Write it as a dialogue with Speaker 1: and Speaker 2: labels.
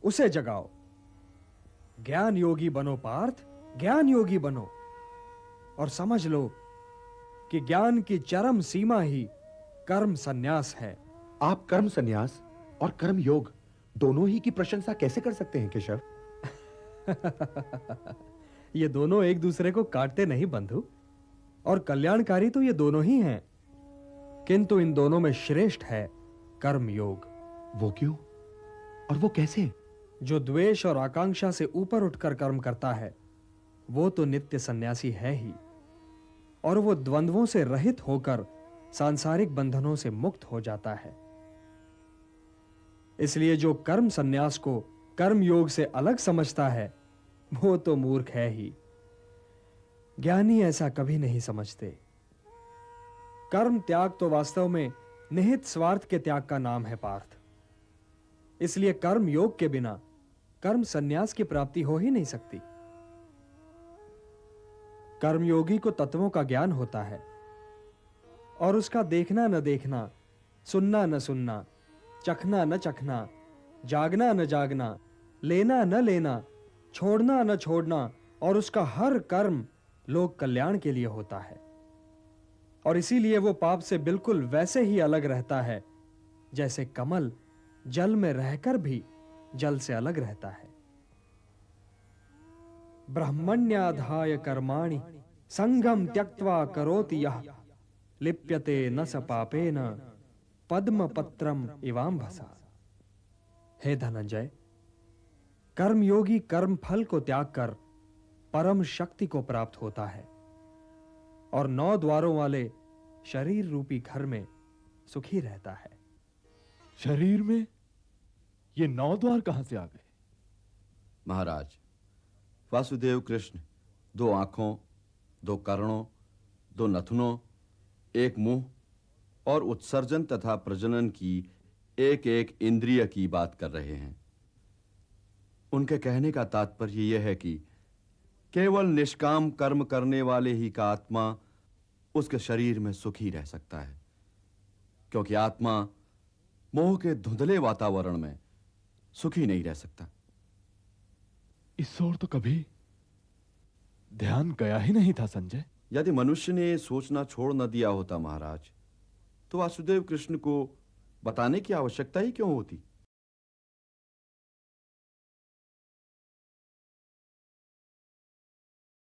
Speaker 1: उसे जगाओ। ज्ञान योगी बनो पार्थ, ज्ञान योगी बनो, और समझ लो कि ज्ञान की चरम सीमा ही कर्म संन्यास है।
Speaker 2: आप कर्म संन्यास और कर्म योग दोनों ही की प्रशंसा कैसे कर सकते हैं केशव?
Speaker 1: ये दोनों एक दूसरे को काटते नहीं बंधु, और कल्याणकारी तो ये दोनों ही हैं, किंतु इन दोनों में श्रेष्ठ है कर्म योग।
Speaker 2: वो क्यों और वो कैसे?
Speaker 1: जो द्वेष और आकांक्षा से ऊपर उठकर कर्म करता है वो तो नित्य सन्यासी है ही, और वो द्वंद्वों से रहित होकर सांसारिक बंधनों से मुक्त हो जाता है। इसलिए जो कर्म संन्यास को कर्म योग से अलग समझता है वो तो मूर्ख है ही। ज्ञानी ऐसा कभी नहीं समझते। कर्म त्याग तो वास्तव में निहित स्वार्थ के त्याग का नाम है पार्थ। इसलिए कर्म योग के बिना कर्म संन्यास की प्राप्ति हो ही नहीं सकती। कर्मयोगी को तत्वों का ज्ञान होता है, और उसका देखना न देखना, सुनना न सुनना, चखना न चखना, जागना न जागना, लेना न लेना, छोड़ना न छोड़ना, और उसका हर कर्म लोक कल्याण के लिए होता है। और इसीलिए वो पाप से बिल्कुल वैसे ही अलग रहता है जैसे कमल जल में रहकर भी जल से अलग रहता है। ब्रह्मण्याधाय कर्माणि संगम त्यक्त्वा करोति यः लिप्यते न स पापेन पद्म पत्रम इवाम्भसा। हे धनंजय, कर्मयोगी कर्म फल को त्याग कर परम शक्ति को प्राप्त होता है, और 9 द्वारों वाले शरीर रूपी घर में सुखी रहता है।
Speaker 3: शरीर में ये 9 द्वार कहां से आ गए?
Speaker 4: महाराज, वासुदेव कृष्ण 2 आंखों, 2 कर्णों, 2 नथुनों, 1 मुंह और उत्सर्जन तथा प्रजनन की एक इंद्रिय की बात कर रहे हैं। उनके कहने का तात्पर्य यह है कि केवल निष्काम कर्म करने वाले ही का आत्मा उसके शरीर में सुखी रह सकता है, क्योंकि आत्मा मोह के धुंधले वातावरण में सुखी नहीं रह सकता।
Speaker 3: इस ओर तो कभी ध्यान गया ही नहीं था संजय।
Speaker 4: यदि मनुष्य ने सोचना छोड़ न दिया होता महाराज, तो वासुदेव कृष्ण को बताने की आवश्यकता ही क्यों होती?